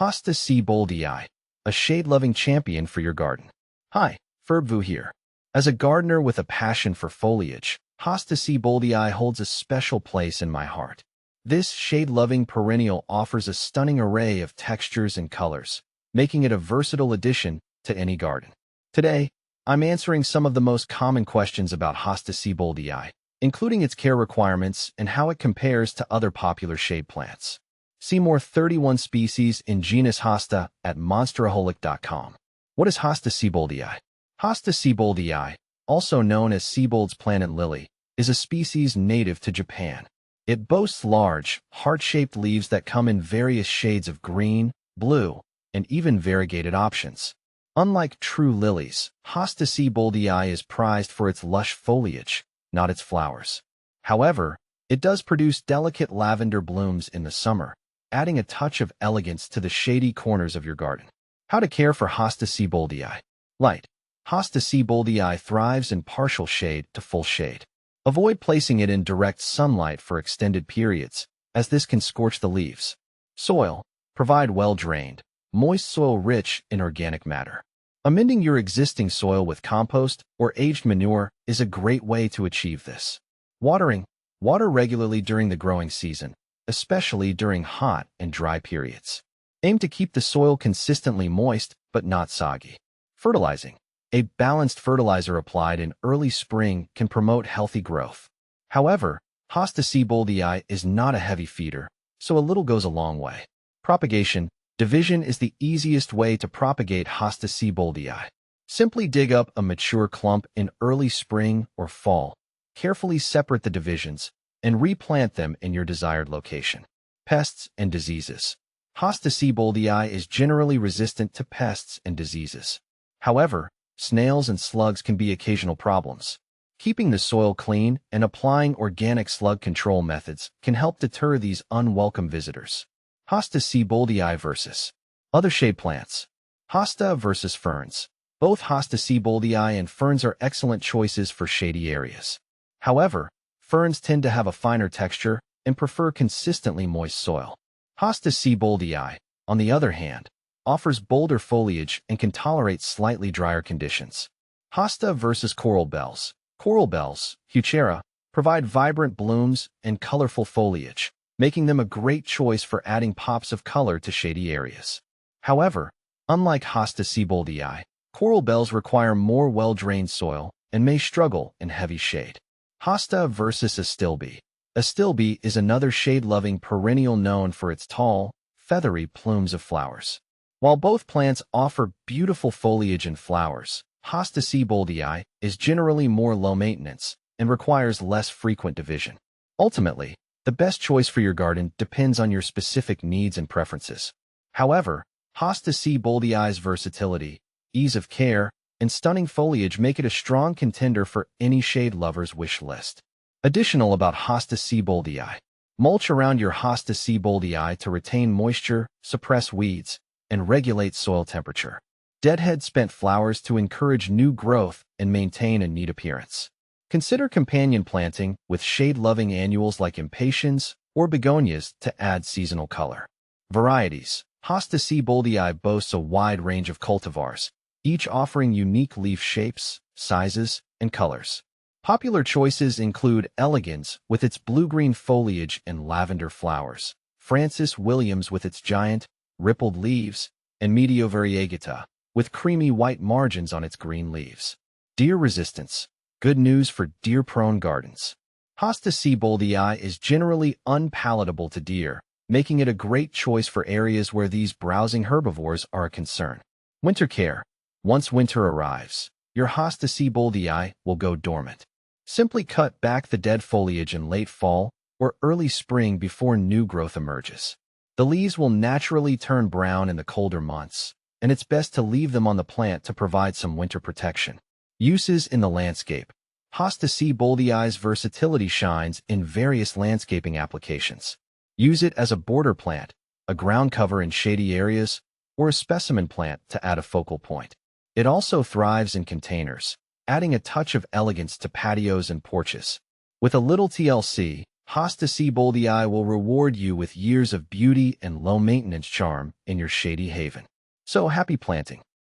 Hosta Sieboldii, a shade-loving champion for your garden. Hi, Ferbvu here. As a gardener with a passion for foliage, Hosta Sieboldii holds a special place in my heart. This shade-loving perennial offers a stunning array of textures and colors, making it a versatile addition to any garden. Today, I'm answering some of the most common questions about Hosta Sieboldii, including its care requirements and how it compares to other popular shade plants. See more 31 species in genus Hosta at monsteraholic.com. What is Hosta Sieboldii? Hosta Sieboldii, also known as Siebold's planet lily, is a species native to Japan. It boasts large, heart-shaped leaves that come in various shades of green, blue, and even variegated options. Unlike true lilies, Hosta Sieboldii is prized for its lush foliage, not its flowers. However, it does produce delicate lavender blooms in the summer, adding a touch of elegance to the shady corners of your garden. How to care for Hosta Sieboldii. Light. Hosta Sieboldii thrives in partial shade to full shade. Avoid placing it in direct sunlight for extended periods, as this can scorch the leaves. Soil. Provide well-drained, moist soil rich in organic matter. Amending your existing soil with compost or aged manure is a great way to achieve this. Watering. Water regularly during the growing season, especially during hot and dry periods. Aim to keep the soil consistently moist but not soggy. Fertilizing. A balanced fertilizer applied in early spring can promote healthy growth. However, Hosta Sieboldii is not a heavy feeder, so a little goes a long way. Propagation. Division is the easiest way to propagate Hosta Sieboldii. Simply dig up a mature clump in early spring or fall. Carefully separate the divisions and replant them in your desired location. Pests and diseases. Hosta Sieboldii is generally resistant to pests and diseases. However, snails and slugs can be occasional problems. Keeping the soil clean and applying organic slug control methods can help deter these unwelcome visitors. Hosta Sieboldii versus other shade plants. Hosta versus ferns. Both Hosta Sieboldii and ferns are excellent choices for shady areas. However, ferns tend to have a finer texture and prefer consistently moist soil. Hosta Sieboldii, on the other hand, offers bolder foliage and can tolerate slightly drier conditions. Hosta versus coral bells. Coral bells, Huchera, provide vibrant blooms and colorful foliage, making them a great choice for adding pops of color to shady areas. However, unlike Hosta Sieboldii, coral bells require more well-drained soil and may struggle in heavy shade. Hosta versus Astilbe. Astilbe is another shade-loving perennial known for its tall, feathery plumes of flowers. While both plants offer beautiful foliage and flowers, Hosta Sieboldii is generally more low-maintenance and requires less frequent division. Ultimately, the best choice for your garden depends on your specific needs and preferences. However, Hosta Sieboldii versatility, ease of care, and stunning foliage make it a strong contender for any shade lover's wish list. Additional about Hosta Sieboldii. Mulch around your Hosta Sieboldii to retain moisture, suppress weeds, and regulate soil temperature. Deadhead spent flowers to encourage new growth and maintain a neat appearance. Consider companion planting with shade-loving annuals like impatiens or begonias to add seasonal color. Varieties. Hosta Sieboldii boasts a wide range of cultivars, each offering unique leaf shapes, sizes, and colors. Popular choices include Elegans with its blue-green foliage and lavender flowers, Francis Williams with its giant, rippled leaves, and Medio variegata with creamy white margins on its green leaves. Deer resistance. Good news for deer-prone gardens. Hosta Sieboldii is generally unpalatable to deer, making it a great choice for areas where these browsing herbivores are a concern. Winter care. Once winter arrives, your Hosta Sieboldii will go dormant. Simply cut back the dead foliage in late fall or early spring before new growth emerges. The leaves will naturally turn brown in the colder months, and it's best to leave them on the plant to provide some winter protection. Uses in the landscape. Hosta Sieboldii versatility shines in various landscaping applications. Use it as a border plant, a ground cover in shady areas, or a specimen plant to add a focal point. It also thrives in containers, adding a touch of elegance to patios and porches. With a little TLC, Hosta Sieboldii will reward you with years of beauty and low-maintenance charm in your shady haven. So happy planting!